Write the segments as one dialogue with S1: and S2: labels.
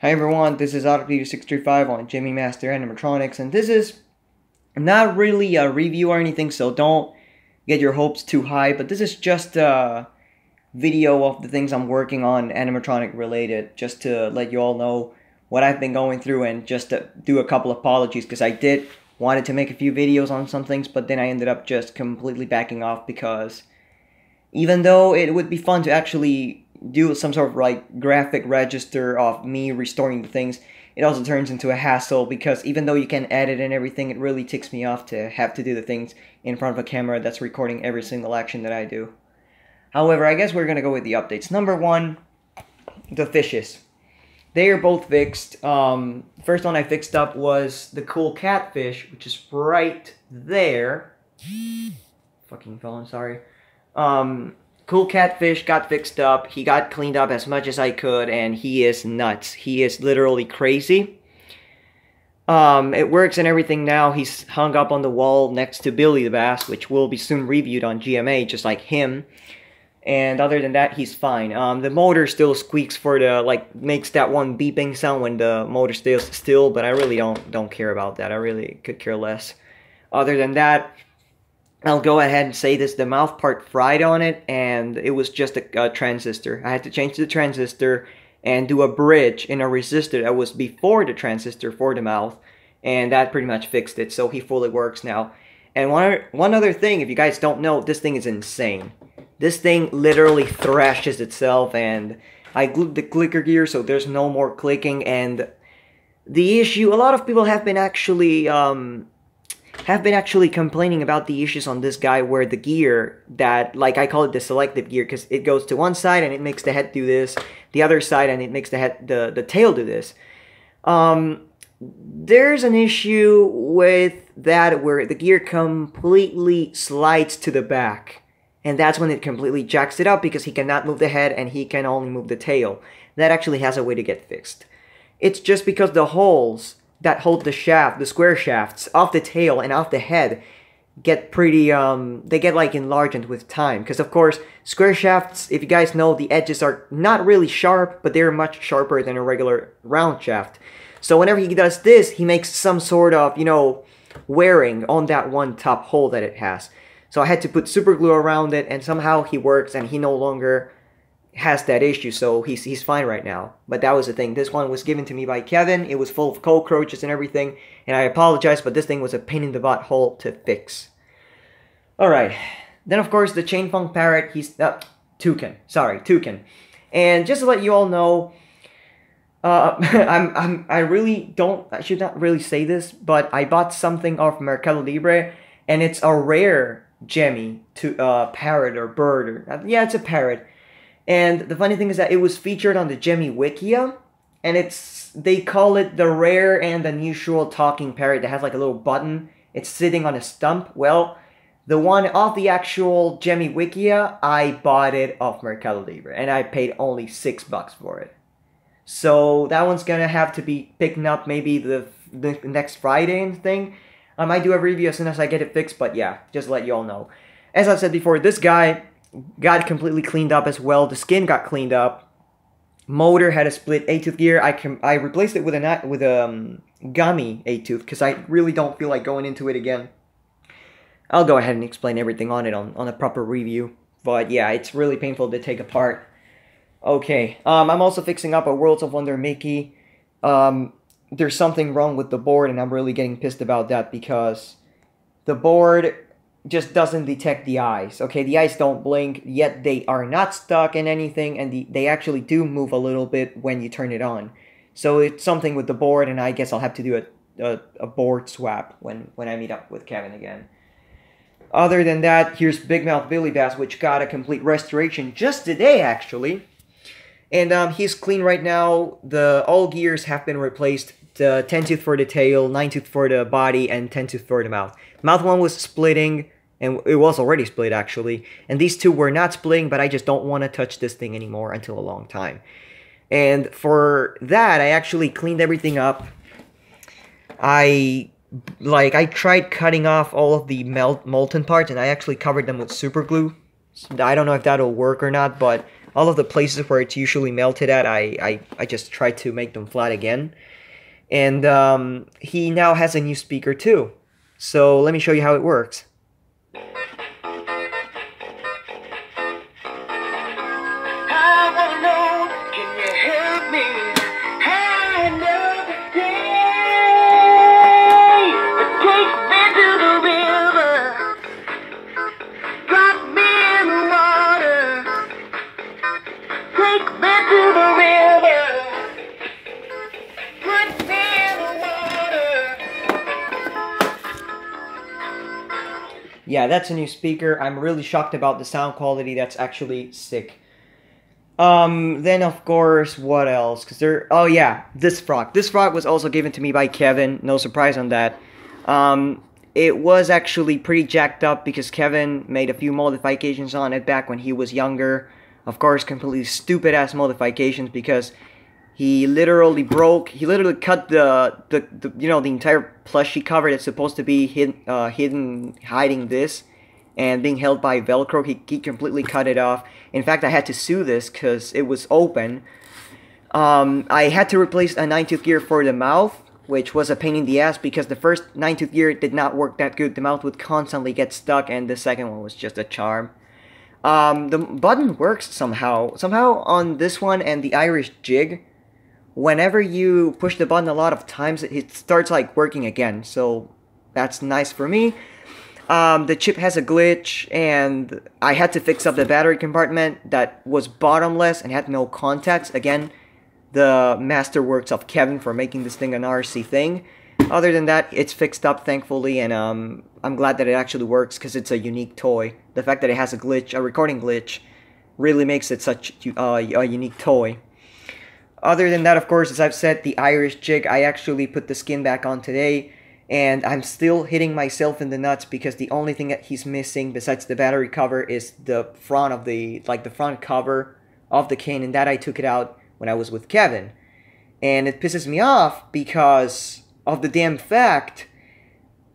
S1: Hi everyone, this is Update-Zadakleader635 on Jimmy Master Animatronics, and this is not really a review or anything, so don't get your hopes too high, but this is just a video of the things I'm working on animatronic related, just to let you all know what I've been going through and just to do a couple apologies, because I did wanted to make a few videos on some things, but then I ended up just completely backing off because even though it would be fun to actually do some sort of like graphic register of me restoring the things, it also turns into a hassle because even though you can edit and everything, it really ticks me off to have to do the things in front of a camera that's recording every single action that I do. However, I guess we're gonna go with the updates. Number one, the fishes. They are both fixed. First one I fixed up was the cool catfish, which is right there. Fucking phone, sorry. Cool catfish got fixed up. He got cleaned up as much as I could, and he is nuts. He is literally crazy. It works and everything now. He's hung up on the wall next to Billy the Bass, which will be soon reviewed on GMA, just like him. And other than that, he's fine. The motor still squeaks for the, like, makes that one beeping sound when the motor stays still, but I really don't care about that. I really could care less. Other than that, I'll go ahead and say this, the mouth part fried on it, and it was just a transistor. I had to change the transistor and do a bridge in a resistor that was before the transistor for the mouth, and that pretty much fixed it, so he fully works now. And one other thing, if you guys don't know, this thing is insane. This thing literally thrashes itself, and I glued the clicker gear so there's no more clicking, and the issue, a lot of people have been actually complaining about the issues on this guy where the gear that, like, I call it the selective gear because it goes to one side and it makes the head do this, the other side and it makes the tail do this. There's an issue with that where the gear completely slides to the back, and that's when it completely jacks it up because he cannot move the head and he can only move the tail. That actually has a way to get fixed. It's just because the holes that hold the shaft, the square shafts, off the tail and off the head get pretty, they get like enlarged with time. Because of course, square shafts, if you guys know, the edges are not really sharp, but they're much sharper than a regular round shaft. So whenever he does this, he makes some sort of, you know, wearing on that one top hole that it has. So I had to put super glue around it, and somehow he works and he no longer has that issue, so he's fine right now. But that was the thing. This one was given to me by Kevin. It was full of cockroaches and everything, and I apologize, but this thing was a pain in the butt hole to fix. Alright, then of course the chain funk parrot, he's toucan. Sorry, toucan. And just to let you all know, I should not really say this, but I bought something off Mercado Libre, and it's a rare Jemmy parrot or bird, or yeah, it's a parrot. And the funny thing is that it was featured on the Jemmy Wikia, and they call it the rare and unusual talking parrot that has like a little button. It's sitting on a stump. Well, the one off the actual Jemmy Wikia, I bought it off Mercado Libre, and I paid only $6 for it. So that one's gonna have to be picking up maybe the next Friday and thing. I might do a review as soon as I get it fixed, but yeah, just to let you all know. As I said before, this guy got completely cleaned up as well. The skin got cleaned up. Motor had a split 8-tooth gear. I replaced it with a gummy 8-tooth because I really don't feel like going into it again. I'll go ahead and explain everything on it on a proper review. But yeah, it's really painful to take apart. Okay, I'm also fixing up a Worlds of Wonder Mickey. There's something wrong with the board, and I'm really getting pissed about that because the board just doesn't detect the eyes. Okay, the eyes don't blink, yet they are not stuck in anything, and they actually do move a little bit when you turn it on. So it's something with the board, and I guess I'll have to do a board swap when I meet up with Kevin again. Other than that, here's Big Mouth Billy Bass, which got a complete restoration just today, actually. And he's clean right now. All gears have been replaced. The 10-tooth for the tail, 9-tooth for the body, and 10-tooth for the mouth. Mouth one was splitting, and it was already split actually. And these two were not splitting, but I just don't want to touch this thing anymore until a long time. And for that, I actually cleaned everything up. I tried cutting off all of the molten parts, and I actually covered them with super glue. I don't know if that'll work or not, but all of the places where it's usually melted at, I just tried to make them flat again. And he now has a new speaker too. So let me show you how it works. Yeah, that's a new speaker. I'm really shocked about the sound quality. That's actually sick. Then of course, what else? Oh yeah, this frog. This frog was also given to me by Kevin. No surprise on that. It was actually pretty jacked up because Kevin made a few modifications on it back when he was younger. Of course, completely stupid ass modifications because he literally cut the you know, the entire plushie cover that's supposed to be hiding this and being held by Velcro. He completely cut it off. In fact, I had to sue this because it was open. I had to replace a 9-tooth gear for the mouth, which was a pain in the ass because the first 9-tooth gear did not work that good. The mouth would constantly get stuck, and the second one was just a charm. The button works somehow. Somehow on this one and the Irish jig, whenever you push the button a lot of times, it starts like working again. So that's nice for me. The chip has a glitch, and I had to fix up the battery compartment that was bottomless and had no contacts. Again, the masterworks of Kevin for making this thing an RC thing. Other than that, it's fixed up, thankfully, and I'm glad that it actually works because it's a unique toy. The fact that it has a glitch, a recording glitch, really makes it such a unique toy. Other than that, of course, as I've said, the Irish jig, I actually put the skin back on today, and I'm still hitting myself in the nuts because the only thing that he's missing besides the battery cover is the front of the front cover of the cane, and that I took it out when I was with Kevin. And it pisses me off because of the damn fact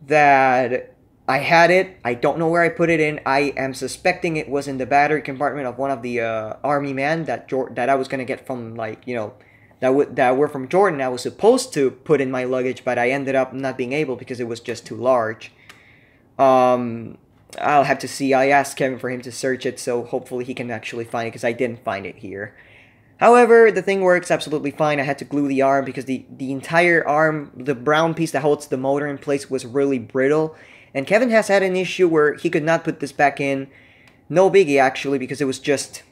S1: that I had it. I don't know where I put it in. I am suspecting it was in the battery compartment of one of the army men that I was gonna get from, like, you know, that were from Jordan. I was supposed to put in my luggage, but I ended up not being able because it was just too large. I'll have to see. I asked Kevin for him to search it, so hopefully he can actually find it because I didn't find it here. However, the thing works absolutely fine. I had to glue the arm because the entire arm, the brown piece that holds the motor in place, was really brittle. And Kevin has had an issue where he could not put this back in. No biggie, actually, because it was just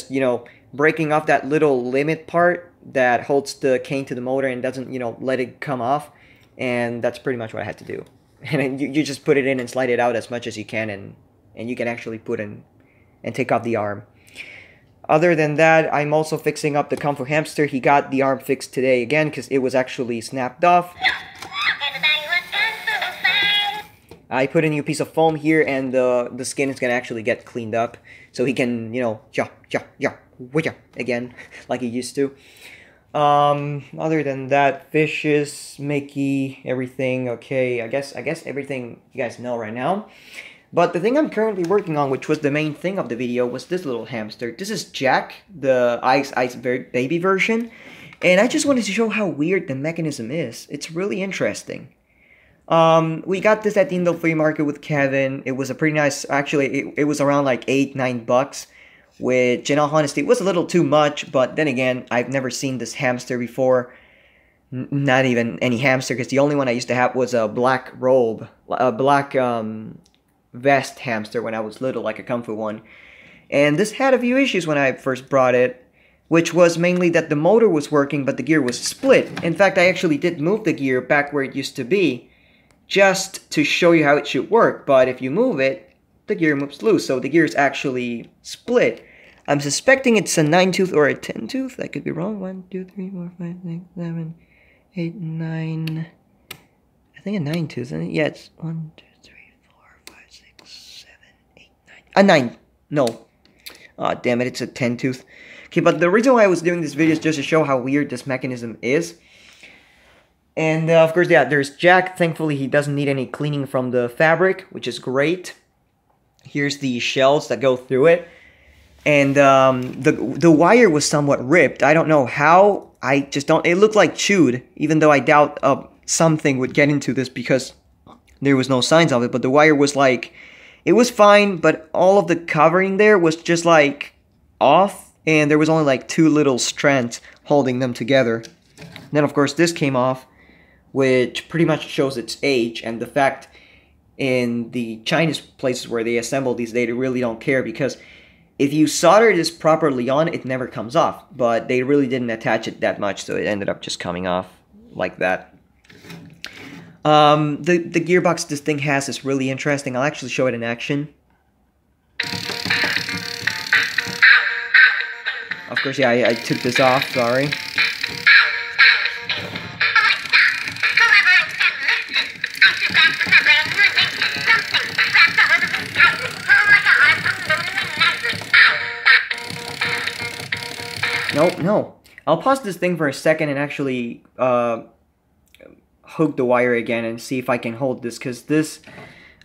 S1: you know, breaking off that little limit part that holds the cane to the motor and doesn't, you know, let it come off. And that's pretty much what I had to do. And then you just put it in and slide it out as much as you can, and you can actually put in and take off the arm. Other than that, I'm also fixing up the Kung Fu hamster. He got the arm fixed today again because it was actually snapped off. I put a new piece of foam here, and the skin is gonna actually get cleaned up, so he can, you know, again, like he used to. Other than that, fishes, Mickey, everything okay. I guess everything you guys know right now. But the thing I'm currently working on, which was the main thing of the video, was this little hamster. This is Jack, the Ice baby version. And I just wanted to show how weird the mechanism is. It's really interesting. We got this at the Indo Flea Market with Kevin. It was a pretty nice, actually, it was around like $8-9, which in all honesty was a little too much. But then again, I've never seen this hamster before. Not even any hamster, because the only one I used to have was a black robe, a black vest hamster when I was little, like a Kung Fu one. And this had a few issues when I first brought it, which was mainly that the motor was working but the gear was split. In fact, I actually did move the gear back where it used to be just to show you how it should work, but if you move it, the gear moves loose, so the gear is actually split. I'm suspecting it's a 9-tooth or a 10-tooth. I could be wrong. 1, 2, 3, 4, 5, 6, 7, 8, 9. I think a 9-tooth. Yeah, it's 1, 2, 3, 4, 5, 6, 7, 8, 9. A 9. No. Aw, damn it, it's a 10-tooth. Okay, but the reason why I was doing this video is just to show how weird this mechanism is. And of course, yeah, there's Jack. Thankfully, he doesn't need any cleaning from the fabric, which is great. Here's the shells that go through it. And the wire was somewhat ripped. I don't know how. I just don't. It looked like chewed, even though I doubt something would get into this because there was no signs of it. But the wire was like, it was fine, but all of the covering there was just like off, and there was only like 2 little strands holding them together. And then of course this came off, which pretty much shows its age, and the fact in the Chinese places where they assemble these, they really don't care, because if you solder this properly on, it never comes off. But they really didn't attach it that much, so it ended up just coming off like that. The gearbox this thing has is really interesting. I'll actually show it in action. Of course, yeah, I took this off, sorry. No. I'll pause this thing for a second and actually hook the wire again and see if I can hold this, because this,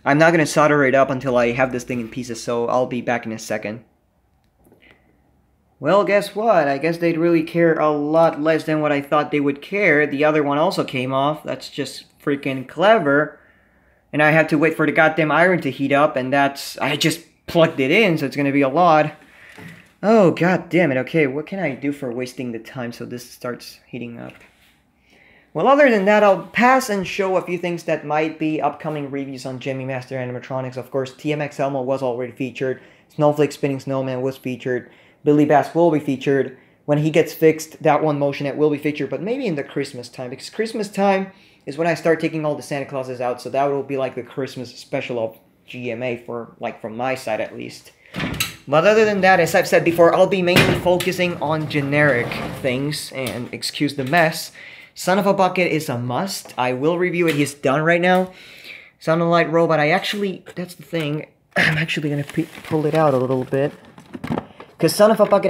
S1: I'm not going to solder it up until I have this thing in pieces, so I'll be back in a second. Well, guess what? I guess they'd really care a lot less than what I thought they would care. The other one also came off. That's just freaking clever. And I had to wait for the goddamn iron to heat up, and I just plugged it in, so it's going to be a lot. Oh, god damn it. Okay, what can I do for wasting the time so this starts heating up? Well, other than that, I'll pass and show a few things that might be upcoming reviews on Gemmy Master Animatronics. Of course, TMX Elmo was already featured. Snowflake Spinning Snowman was featured. Billy Bass will be featured. When he gets fixed, that one motionette will be featured, but maybe in the Christmas time, because Christmas time is when I start taking all the Santa Clauses out, so that will be like the Christmas special of GMA, from my side at least. But other than that, as I've said before, I'll be mainly focusing on generic things, and excuse the mess. Son of a Bucket is a must. I will review it. He's done right now. Sound of Light Robot, that's the thing. I'm actually going to pull it out a little bit. Because Son of a Bucket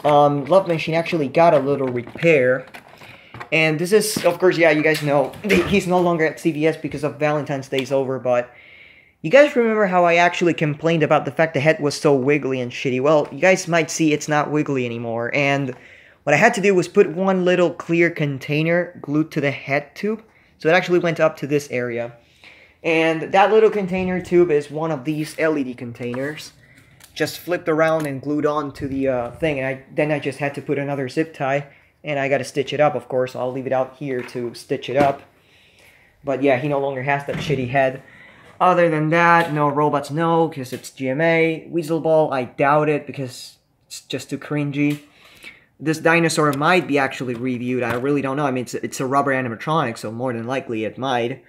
S1: Love Machine actually got a little repair. And this is, of course, yeah, you guys know, he's no longer at CVS because of Valentine's Day's over, but you guys remember how I actually complained about the fact the head was so wiggly and shitty? Well, you guys might see it's not wiggly anymore, and what I had to do was put one little clear container glued to the head tube, so it actually went up to this area. And that little container tube is one of these LED containers, just flipped around and glued on to the thing, and then I just had to put another zip tie, and I gotta stitch it up, of course. I'll leave it out here to stitch it up. But yeah, he no longer has that shitty head. Other than that, no robots, no, because it's GMA. Weasel Ball, I doubt it, because it's just too cringy. This dinosaur might be actually reviewed. I really don't know. I mean, it's a rubber animatronic, so more than likely it might.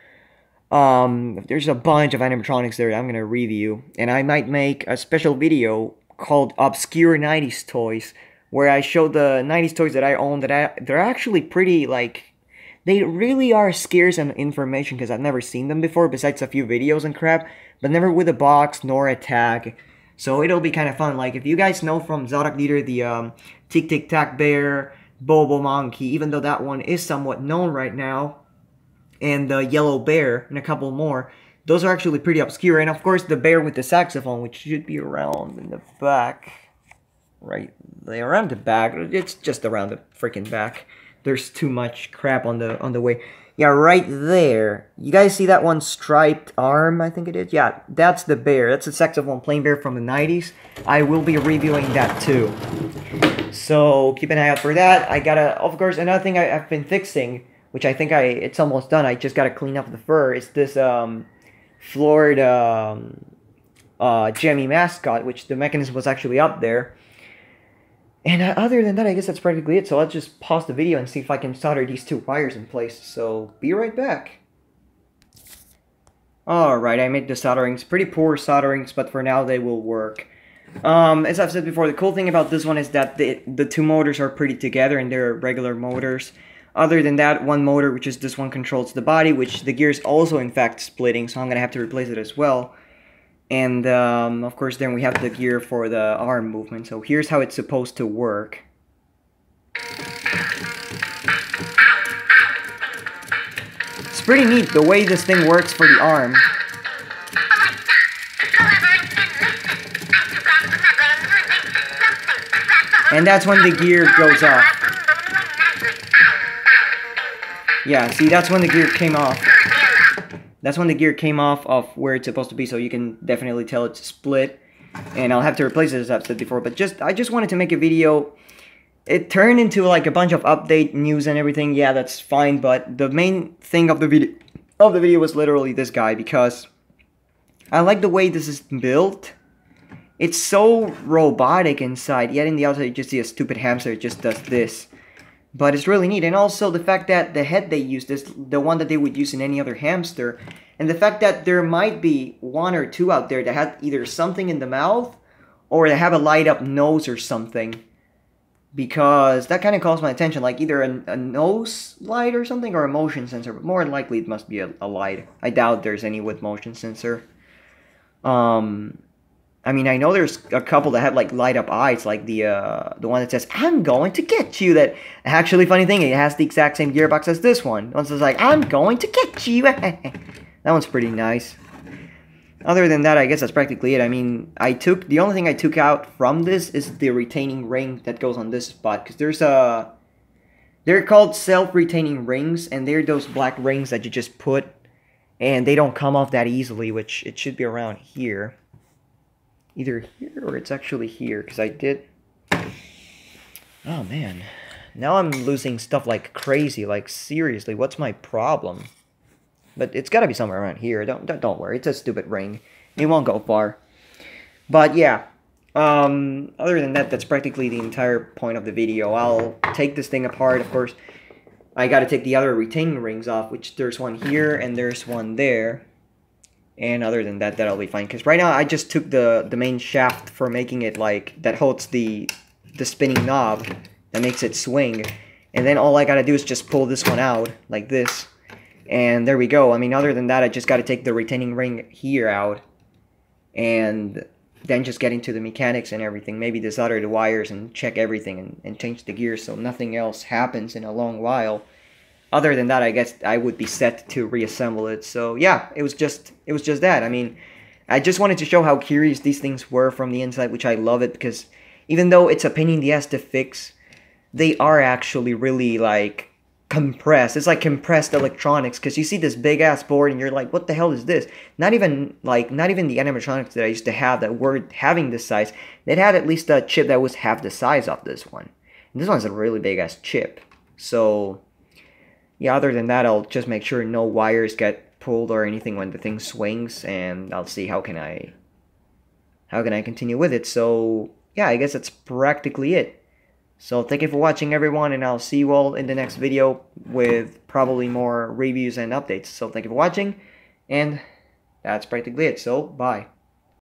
S1: There's a bunch of animatronics there that I'm going to review. And I might make a special video called Obscure 90s Toys, where I show the 90s toys that I own they're actually pretty, like, they really are scarce and information because I've never seen them before, besides a few videos and crap, but never with a box nor a tag. So it'll be kind of fun. Like, if you guys know from Zadakleader the Tic Tic Tac Bear, Bobo Monkey, even though that one is somewhat known right now, and the Yellow Bear, and a couple more, those are actually pretty obscure. And of course, the bear with the saxophone, which should be around in the back. Right there, around the back. It's just around the freaking back. There's too much crap on the way. Yeah, right there. You guys see that one striped arm, I think it is? Yeah, that's the bear. That's a saxophone playing bear from the 90s. I will be reviewing that too. So, keep an eye out for that. I gotta, of course, another thing I've been fixing, which I think it's almost done. I just gotta clean up the fur. It's this Florida Gemmy mascot, which the mechanism was actually up there. And other than that, I guess that's practically it. So let's just pause the video and see if I can solder these two wires in place. So, be right back. Alright, I made the solderings. Pretty poor solderings, but for now they will work. As I've said before, the cool thing about this one is that the two motors are pretty together and they're regular motors. Other than that, one motor, which is this one, controls the body, which the gear is also in fact splitting, so I'm going to have to replace it as well. And, of course, then we have the gear for the arm movement. So here's how it's supposed to work. It's pretty neat the way this thing works for the arm. And that's when the gear goes off. Yeah, see, that's when the gear came off. That's when the gear came off of where it's supposed to be, so you can definitely tell it's split. And I'll have to replace it, as I've said before, but I just wanted to make a video. It turned into like a bunch of update news and everything. Yeah, that's fine, but the main thing of the video was literally this guy, because I like the way this is built. It's so robotic inside, yet in the outside you just see a stupid hamster. It just does this. But it's really neat, and also the fact that the head they used is the one that they would use in any other hamster, and the fact that there might be one or two out there that have either something in the mouth or they have a light up nose or something, because that kind of calls my attention, like either a nose light or something, or a motion sensor, but more likely it must be a light. I doubt there's any with motion sensor. I mean, I know there's a couple that have like light up eyes, like the one that says "I'm going to get you." That actually, funny thing, it has the exact same gearbox as this one. One says like "I'm going to get you." That one's pretty nice. Other than that, I guess that's practically it. I mean, the only thing I took out from this is the retaining ring that goes on this spot, because they're called self-retaining rings, and they're those black rings that you just put, and they don't come off that easily, which it should be around here. Either here or it's actually here, because I did... Oh, man. Now I'm losing stuff like crazy. Like, seriously, what's my problem? But it's got to be somewhere around here. Don't worry. It's a stupid ring. It won't go far. But, yeah. Other than that, that's practically the entire point of the video. I'll take this thing apart, of course. I got to take the other retaining rings off, which there's one here and there's one there. And other than that, that'll be fine. Because right now, I just took the main shaft for making it like... that holds the spinning knob that makes it swing. And then all I gotta do is just pull this one out, like this. And there we go. I mean, other than that, I just gotta take the retaining ring here out. And then just get into the mechanics and everything. Maybe desolder the wires and check everything and change the gears so nothing else happens in a long while. Other than that, I guess I would be set to reassemble it. So yeah, it was just that. I mean, I just wanted to show how curious these things were from the inside, which I love it, because even though it's a pain in the ass to fix, they are actually really like compressed. It's like compressed electronics, because you see this big ass board and you're like, what the hell is this? Not even the animatronics that I used to have that were having this size. They had at least a chip that was half the size of this one. And this one's a really big ass chip. So yeah, other than that, I'll just make sure no wires get pulled or anything when the thing swings, and I'll see how can I continue with it. So yeah, I guess that's practically it. So thank you for watching, everyone, and I'll see you all in the next video with probably more reviews and updates. So thank you for watching, and that's practically it. So bye.